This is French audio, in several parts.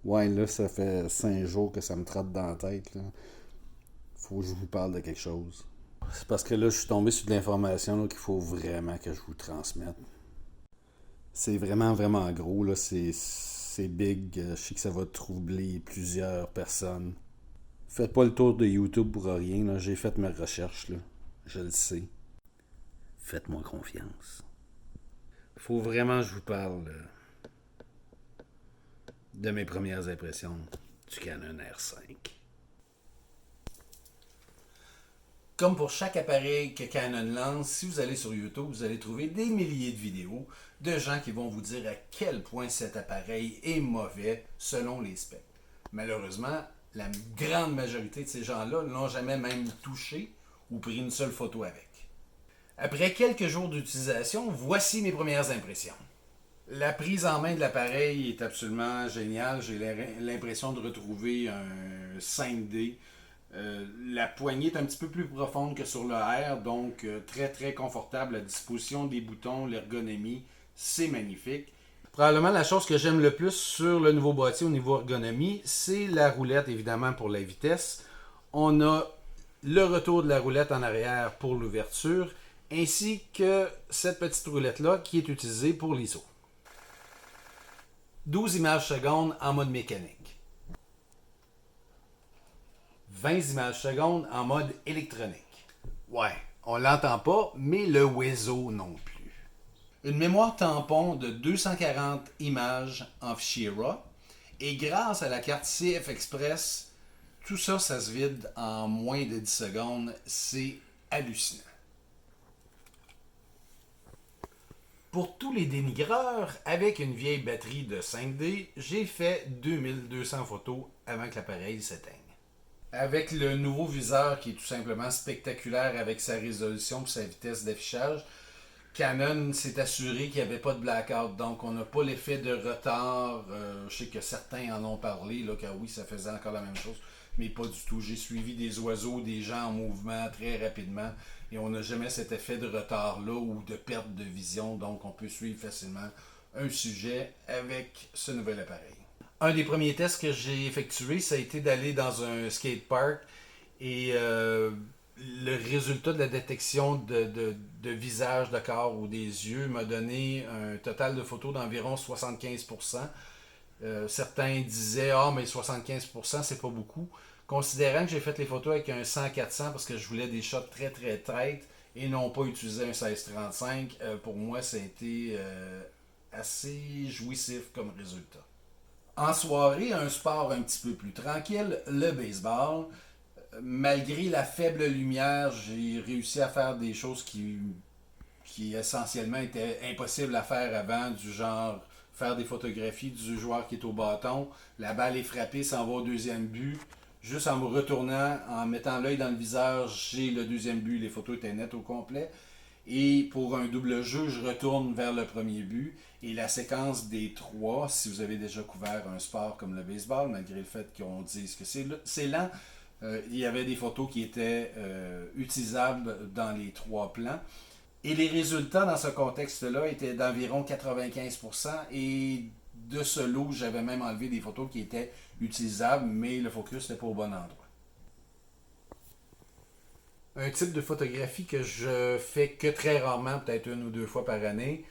Ouais, là, ça fait 5 jours que ça me trotte dans la tête, là. Faut que je vous parle de quelque chose. C'est parce que là, je suis tombé sur de l'information là, qu'il faut vraiment que je vous transmette. C'est vraiment, vraiment gros, là. C'est big. Je sais que ça va troubler plusieurs personnes. Faites pas le tour de YouTube pour rien, là. J'ai fait mes recherches, là. Je le sais. Faites-moi confiance. Faut vraiment que je vous parle de mes premières impressions du Canon R5. Comme pour chaque appareil que Canon lance, si vous allez sur YouTube, vous allez trouver des milliers de vidéos de gens qui vont vous dire à quel point cet appareil est mauvais selon les specs. Malheureusement, la grande majorité de ces gens-là ne l'ont jamais même touché ou pris une seule photo avec. Après quelques jours d'utilisation, voici mes premières impressions. La prise en main de l'appareil est absolument géniale. J'ai l'impression de retrouver un 5D. La poignée est un petit peu plus profonde que sur le R, donc très très confortable. La disposition des boutons, l'ergonomie, c'est magnifique. Probablement la chose que j'aime le plus sur le nouveau boîtier au niveau ergonomie, c'est la roulette évidemment pour la vitesse. On a le retour de la roulette en arrière pour l'ouverture, ainsi que cette petite roulette-là qui est utilisée pour l'ISO. 12 images secondes en mode mécanique. 20 images secondes en mode électronique. Ouais, on l'entend pas, mais le Wezo non plus. Une mémoire tampon de 240 images en fichier RAW. Et grâce à la carte CF Express, tout ça, ça se vide en moins de 10 secondes. C'est hallucinant. Pour tous les dénigreurs, avec une vieille batterie de 5D, j'ai fait 2200 photos avant que l'appareil s'éteigne. Avec le nouveau viseur qui est tout simplement spectaculaire avec sa résolution et sa vitesse d'affichage, Canon s'est assuré qu'il n'y avait pas de blackout, donc on n'a pas l'effet de retard. Je sais que certains en ont parlé, là, que oui, ça faisait encore la même chose, mais pas du tout. J'ai suivi des oiseaux, des gens en mouvement très rapidement, et on n'a jamais cet effet de retard-là ou de perte de vision, donc on peut suivre facilement un sujet avec ce nouvel appareil. Un des premiers tests que j'ai effectué, ça a été d'aller dans un skatepark et le résultat de la détection de visage, de corps ou des yeux m'a donné un total de photos d'environ 75%. Certains disaient ah mais 75% c'est pas beaucoup. Considérant que j'ai fait les photos avec un 100-400 parce que je voulais des shots très très tight et non pas utiliser un 16-35, pour moi ça a été assez jouissif comme résultat. En soirée, un sport un petit peu plus tranquille, le baseball. Malgré la faible lumière, j'ai réussi à faire des choses qui essentiellement étaient impossibles à faire avant, du genre faire des photographies du joueur qui est au bâton, la balle est frappée, s'en va au deuxième but. Juste en me retournant, en mettant l'œil dans le viseur, j'ai le deuxième but, les photos étaient nettes au complet. Et pour un double jeu, je retourne vers le premier but. Et la séquence des trois, si vous avez déjà couvert un sport comme le baseball, malgré le fait qu'on dise que c'est lent, il y avait des photos qui étaient utilisables dans les trois plans. Et les résultats dans ce contexte-là étaient d'environ 95%. Et de ce lot, j'avais même enlevé des photos qui étaient utilisables, mais le focus n'était pas au bon endroit. Un type de photographie que je fais que très rarement, peut-être une ou deux fois par année.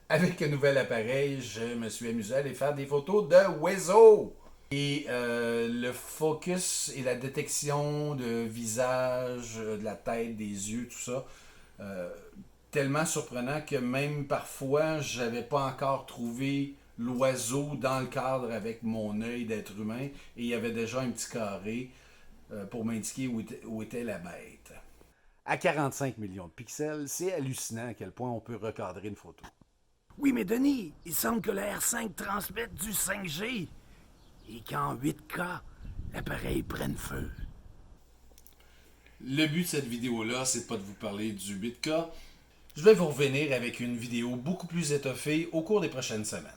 Avec un nouvel appareil, je me suis amusé à aller faire des photos de Wezo. Et le focus et la détection de visage, de la tête, des yeux, tout ça, euh, tellement surprenant que même parfois, j'avais pas encore trouvé l'oiseau dans le cadre avec mon œil d'être humain et il y avait déjà un petit carré pour m'indiquer où était la bête. À 45 millions de pixels, c'est hallucinant à quel point on peut recadrer une photo. Oui, mais Denis, il semble que le R5 transmette du 5G et qu'en 8K, l'appareil prenne feu. Le but de cette vidéo-là, c'est pas de vous parler du 8K. Je vais vous revenir avec une vidéo beaucoup plus étoffée au cours des prochaines semaines.